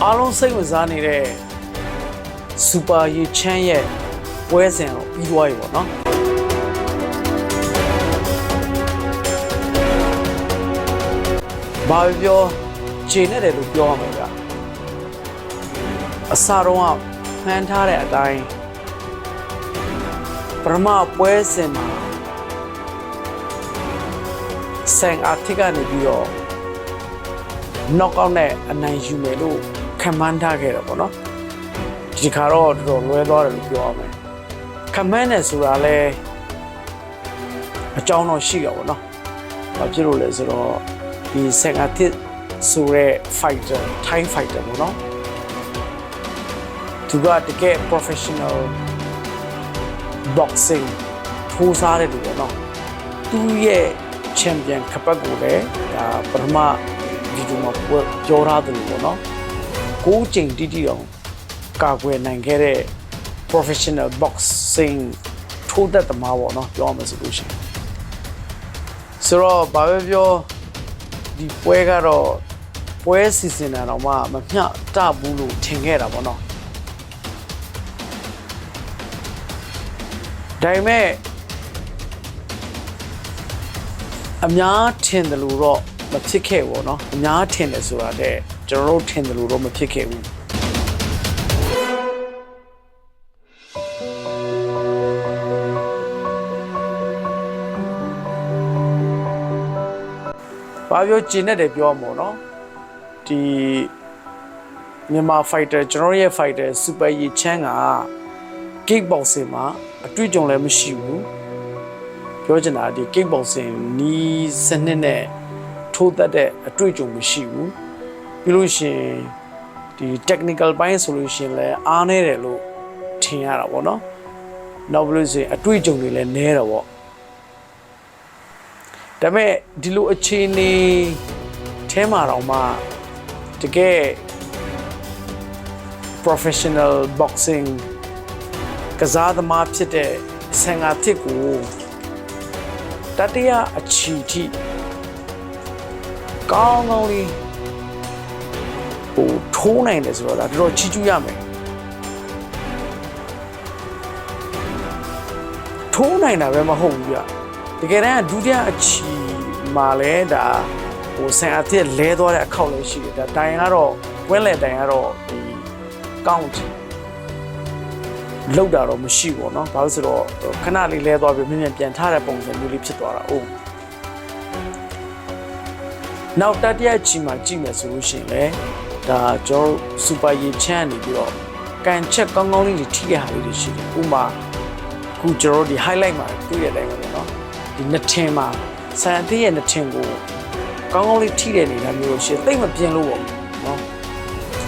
အားလုံးစိတ်ဝင်စားနေတဲ့စူပါရီချမ်းရဲ့ပွဲစဉ်ကိုပြီးသွားပြီပေါ့နော်ဘာပြောခြေနဲ့တယ်လို့ပြောရမှာကအစတော့မှန်းထားတဲ့အတိုင်းပထမပွဲစဉ်မှာဆန်အာတိကနေပြီးတော့ knock out နဲ့အနိုင်ယူမယ်လို့ခံမှန်းထားခဲ့တယ်ပေါ့နော်ဒီခါတော့တော်တော်လွဲသွားတယ်လို့ပြောရမယ်ခံမှန်းနေဆိုတာလဲအကြောင်းတော့ရှိရပါတော့ဘာဖြစ်လို့လဲဆိုတော့ဒီဆန်အာတိဆိုရဲ fighter Thai fighter ပေါ့နော်သူကတကယ် professional boxing ထိုးစားတဲ့လူပေါ့နော်သူရဲ့ champion ခပတ်ကိုလည်းဒါပထမဒီလိုမှပြောထားတယ်ပေါ့နော်9ချိန်တိတိအောင်ကာကွယ်နိုင်ခဲ့တဲ့ professional boxing ထိုးတတ်သမားပေါ့နော်ပြောရမှာဆိုလို့ရှိရင်ဆိုတော့ဘာပဲပြောဒီပွဲကတော့ပွဲစီစဉ်တာတော့မှမမျှတဘူးလို့ထင်ခဲ့တာပေါ့နော်ဒါပေမဲ့အများထင်တယ်လို့တော့မဖြစ်ခဲ့ဘူးเนาะအများထင်တယ်ဆိုတာတဲ့ကျွန်တော်တို့ထင်တယ်လို့တော့မဖြစ်ခဲ့ဘူးဘာပြောကျင်နေတယ်ပြောမှာเนาะဒီမြန်မာ fighter ကျွန်တော်ရဲ့ fighter super yi chan က kick boxing မှာအတွေ့အကြုံလည်းမရှိဘူးပြောချင်တာဒီ kick boxing နီးစနစ်နဲ့ထိုးတတ်တဲ့အတွေ့အကြုံမရှိဘူးပြီးလို့ရှိရင်ဒီ technical ပိုင်းဆိုလို့ရှိရင်လည်းအားနည်းတယ်လို့ထင်ရတာပေါ့နော်နောက်ပြီးလို့ရှိရင်အတွေ့အကြုံတွေလည်းနည်းတယ်ပေါ့ဒါပေမဲ့ဒီလိုအခြေအနေထဲမှာတော့မှတကယ် professional boxing ကစားသမားဖြစ်တဲ့ဆန်ငါတစ်ကိုတတိယအချီထိကောင်းကောင်းလေးဟိုထိုးနိုင်တယ်ဆိုတော့ဒါတော်တော်ချီးကျူးရမယ်ထိုးနိုင်တာပဲမဟုတ်ဘူးပြတကယ်တမ်းဒုတိယအချီမှာလဲဒါဟိုဆန်အတစ်လဲသွားတဲ့အခောက်လည်းရှိတယ်ဒါတိုင်ကတော့ဝင်းလေတိုင်ကတော့ဒီကောင်းချီလောက်တာတော့မရှိဘူးเนาะဘာလို့ဆိုတော့ခဏလေးလဲသွားပြီးမြင်မြန်ပြန်ထားတဲ့ပုံစံမျိုးလေးဖြစ်သွားတာအိုးနောက်တတိယချီမှာကြည့်မယ်ဆိုလို့ရှိရင်လေဒါကျွန်တော်စူပါရီချန်နေပြီးတော့ကန်ချက်ကောင်းကောင်းလေးတွေထိရဟာလေးတွေရှိတယ်ဥပမာခုကျွန်တော်ဒီ highlight မှာတွေ့ရတဲ့အတိုင်းပဲเนาะဒီနှစ်ထင်မှာဆန်အသေးရဲ့နှစ်ထင်ကိုကောင်းကောင်းလေးထိတဲ့နေလားမျိုးရှိသိမ့်မပြင်းလို့ပေါ့เนาะ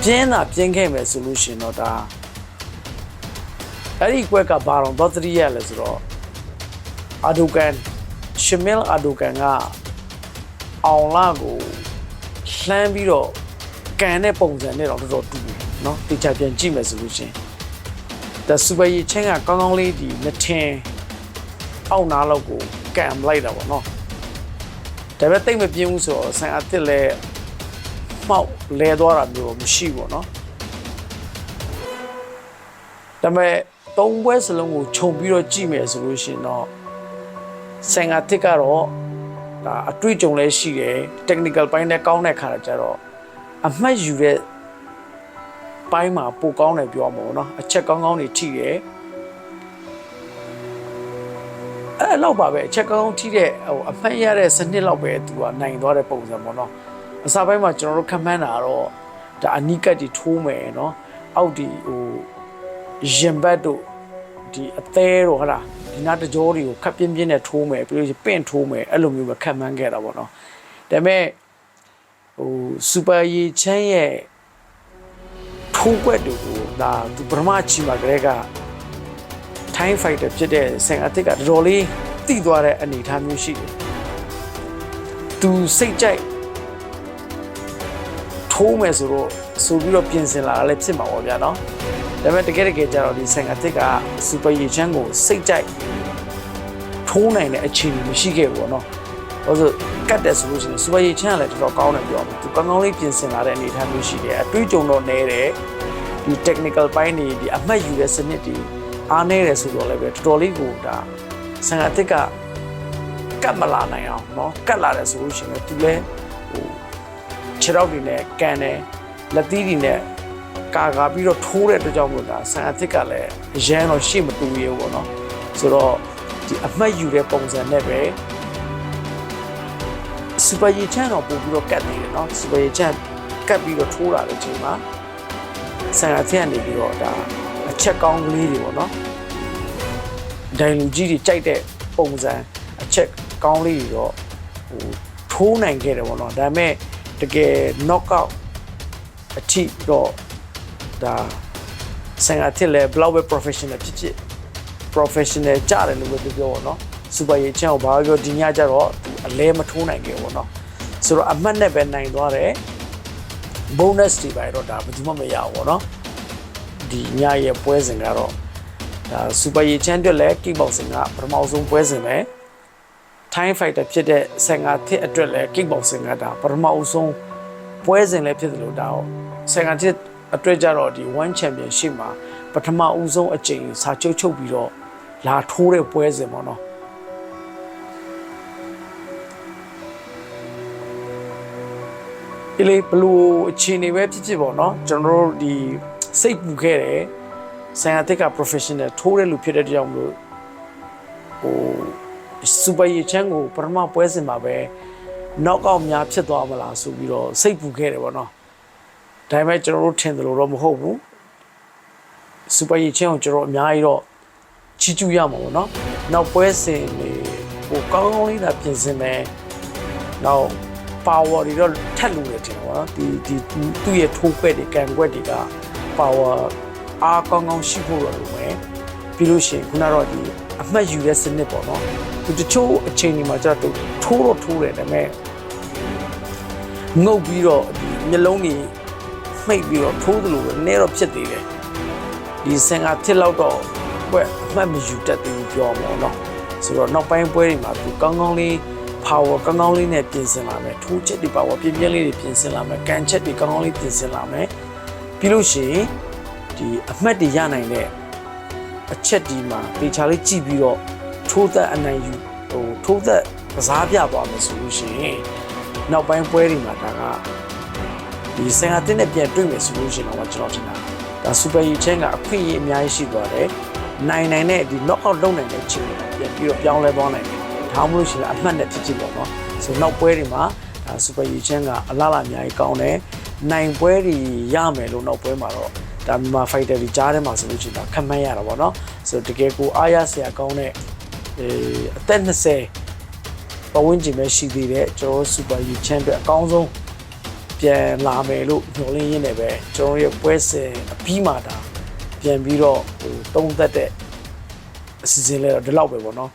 ပြင်းတာပြင်းခဲ့မယ်ဆိုလို့ရှိရင်တော့ဒါအဲ့ဒီကွက်ကဘာတော့သတိရလဲဆိုတော့အာဒိုကန်ရှမီလ်အာဒိုကန်ကအောင်လာကိုလှမ်းပြီးတော့ကန်တဲ့ပုံစံနဲ့တော့တော်တော်တူတယ်เนาะတေချာပြန်ကြည့်မယ်ဆိုလို့ရှင်ဒါစူပါရီချင်းကကောင်းကောင်းလေးဒီနှစ်ထင်အောက်နားလောက်ကိုကန်လိုက်တာပေါ့เนาะဒါပေမဲ့တိတ်မပြင်းဘူးဆိုတော့ဆန်အတစ်လဲမှောက်လဲသွားတာမျိုးမရှိဘူးเนาะဒါပေမဲ့သုံးပွဲစလုံးကိုခြုံပြီးတော့ကြည့်မယ်ဆိုလို့ရှိရင်တော့ဆန်ငါတစ်ကတော့ဒါအတွေ့အကြုံလည်းရှိတယ် technical ပိုင်းနဲ့ကောင်းတဲ့ခါကျတော့အမှတ်ယူတဲ့ပိုင်းမှာပိုကောင်းတယ်ပြောမှာပေါ့နော်အချက်ကောင်းကောင်းတွေထိတယ်အဲ့လောက်ပါပဲအချက်ကောင်းကောင်းထိတဲ့ဟိုအမှတ်ရတဲ့စနစ်လောက်ပဲသူကနိုင်သွားတဲ့ပုံစံပေါ့နော်အစားပိုင်းမှာကျွန်တော်တို့ခန့်မှန်းတာတော့ဒါအနီးကပ်တွေထိုးမယ်နော်အောက်ဒီဟိုရင်ဘတ်တို့ဒီအသေးတို့ဟလာဒီနာတကြောတွေကိုခပ်ပြင်းပြင်းနဲ့ထိုးမယ်ပြီးလို့ပင့်ထိုးမယ်အဲ့လိုမျိုးပဲခက်မှန်းခဲ့တာပေါ့နော်ဒါပေမဲ့ဟိုစူပါရီချမ်းရဲ့ထိုးကွက်တွေကိုဒါသူပထမချီမှာကလေးက Thai fighter ဖြစ်တဲ့ဆန်အတစ်ကတော်တော်လေးတိသွားတဲ့အနေအထားမျိုးရှိတယ်သူစိတ်ကြိုက်ထိုးမယ်ဆိုပြီးတော့ပြင်ဆင်လာတာလည်းဖြစ်မှာပေါ့ဗျာနော်ဒါပေမဲ့တကယ်ကြတော့ဒီဆန်အတစ်ကစူပါရီချမ်းကိုစိတ်ကြိုက်ထိုးနိုင်တဲ့အခြေအနေမရှိခဲ့ဘူးပေါ့နော် ဘာလို့ကတ်တယ်ဆိုလို့ရှိရင်စူပါရီချန်ကလည်းတော်တော်ကောင်းတယ်ပြောမှာသူကောင်းကောင်းလေးပြင်ဆင်လာတဲ့အနေအထားမျိုးရှိတယ်အတွေးကြုံတော့နေတယ်ဒီ technical ပိုင်းတွေဒီအမှတ်ယူတဲ့စနစ်တွေအားနေတယ်ဆိုတော့လည်းပဲတော်တော်လေးကိုဒါဆန်အသစ်ကကတ်မလာနိုင်အောင်เนาะကတ်လာတယ်ဆိုလို့ရှိရင်သူလည်းဟိုခြေထောက်တွေနဲ့ကန်တယ်လက်သီးတွေနဲ့ကာပြီးတော့ထိုးတဲ့အတွက်ကြောင့်မို့ဒါဆန်အသစ်ကလည်းရမ်းတော့ရှေ့မတူရဘူးပေါ့နော်ဆိုတော့ဒီအမှတ်ယူတဲ့ပုံစံနဲ့ပဲစူပါရီချန်တော့ပို့ပြီးတော့ကတ်နေတယ်เนาะစူပါရီချန်ကတ်ပြီးတော့ထိုးလာတဲ့အချိန်မှာဆန်အသစ်ကနေပြီးတော့ဒါအချက်ကောင်းကလေးတွေပေါ့နော်ဒိုင်လူကြီးတွေကြိုက်တဲ့ပုံစံအချက်ကောင်းလေးတွေတော့ဟိုထိုးနိုင်ခဲ့တယ်ပေါ့နော်ဒါပေမဲ့တကယ် knock out အထိတော့ဒါဆန်အသစ်လည်းဘလောက်ပဲ professional ဖြစ် professional ကြတယ်လို့ပဲပြောပါတော့စူပါရီချန်ကိုဘာပြောဒီညကျတော့သူအလဲမထိုးနိုင်ခဲ့ဘူးเนาะဆိုတော့အမှတ်နဲ့ပဲနိုင်သွားတယ် bonus တွေပါတော့ဒါဘယ်သူမှမရဘူးပေါ့เนาะဒီညရဲ့ပွဲစဉ်ကတော့ဒါစူပါရီချန်အတွက်လည်း kickboxing ကပထမဆုံးပွဲစဉ်ပဲ Thai fighter ဖြစ်တဲ့ဆန်အသစ်အတွက်လည်း kickboxing ကဒါပထမဆုံးပွဲစဉ်လည်းဖြစ်တယ်လို့ဒါဆန်အသစ်အတွက်ကြတော့ဒီ one championship မှာပထမဦးဆုံးအကြိမ်စာချုပ်ပြီးတော့လာထိုးတဲ့ပွဲစဉ်ပေါ့နော်ဒီလေဘလူးအခြေအနေပဲဖြစ်ပေါ့နော်ကျွန်တော်တို့ဒီစိတ်ပူခဲ့တယ်ဆန်အသစ်က professional ထိုးတဲ့လူဖြစ်တဲ့ကြောင့်မလို့ဟိုစူပါရီချန်ကိုပထမပွဲစဉ်မှာပဲ knock out များဖြစ်သွားမလားဆိုပြီးတော့စိတ်ပူခဲ့တယ်ပေါ့နော်ဒါပေမဲ့ကျွန်တော်တို့ထင်တယ်လို့တော့မဟုတ်ဘူးစူပါရီချန်ကိုကျွန်တော်အများကြီးတော့ချီးကျူးရမှာပေါ့နော်နောက်ပွဲစဉ်တွေဟိုကောင်းကောင်းလေးသာပြင်ဆင်မယ်နောက် power တွေတော့ထက်လို့ရတယ်ပေါ့နော်ဒီသူ့ရဲ့ထိုးခွက်တွေကန်ခွက်တွေက power အားကောင်းကောင်းရှိဖို့တော့လိုမယ်ပြီးလို့ရှိရင်ခုနကတော့ဒီအမှတ်ယူတဲ့စနစ်ပေါ့နော်သူတချို့အချိန်တွေမှာကျတော့ထိုးတယ်ဒါပေမဲ့ငုတ်ပြီးတော့ဒီမျက်လုံးတွေမှိတ်ပြီးတော့ထိုးသလိုပဲနည်းတော့ဖြစ်သေးတယ်ဒီဆန်ကတစ်လောက်တော့ဘက်အမှတ်မယူတတ်သေးဘူးပြောမှာเนาะဆိုတော့နောက်ပိုင်းပွဲတွေမှာသူကောင်းကောင်းလေး power ကောင်းကောင်းလေးနဲ့ပြင်ဆင်လာမယ်ထိုးချက်တွေ power ပြင်းပြင်းလေးတွေပြင်ဆင်လာမယ်ကန်ချက်တွေကောင်းကောင်းလေးပြင်ဆင်လာမယ်ပြီးလို့ရှိရင်ဒီအမှတ်တွေရနိုင်တဲ့အချက်ဒီမှာပေချာလေးကြည့်ပြီးတော့ထိုးသက်အနိုင်ယူဟိုထိုးသက်ကစားပြသွားမယ်ဆိုလို့ရှိရင်နောက်ပိုင်းပွဲတွေမှာဒါကဒီဆန်အသစ်နဲ့ပြန်တွေ့မယ်ဆိုလို့ရှိရင်တော့ကျွန်တော်ထင်တာဒါစူပါရီချန်ကအခွင့်အရေးအများကြီးရှိသွားတယ်နိုင်တဲ့ဒီ knock out လုပ်နိုင်တဲ့ချိန်တွေပြန်ပြီးတော့ပြောင်းလဲသွားနိုင်တယ်ဒါမှမဟုတ်ရှင်အမှတ်နဲ့ဖြစ်ပေါ့နော်ဆိုနောက်ပွဲတွေမှာဒါစူပါရီချန်ကအလားအများကြီးကောင်းတယ်နိုင်ပွဲတွေရမယ်လို့နောက်ပွဲမှာတော့ဒါမြန်မာ fighter တွေကြားထဲမှာဆိုလို့ရှိရင်ဒါခံမှန်းရတာပေါ့နော်ဆိုတော့တကယ်ကိုအားရစရာကောင်းတဲ့အသက်20ပတ်ဝန်းကျင်ပဲရှိသေးတယ်ကျွန်တော်စူပါရီချန်အတွက်အကောင်းဆုံးပြန်လာမယ်လို့ညွှန်လင်းရင်းနေပဲကျွန်တော်ရဲ့ပွဲစဉ်အပြီးမှာဒါပြန်ပြီးတော့ဟိုသုံးသက်တဲ့အစီအစဉ်လေးတော့ဒီလောက်ပဲပေါ့နော်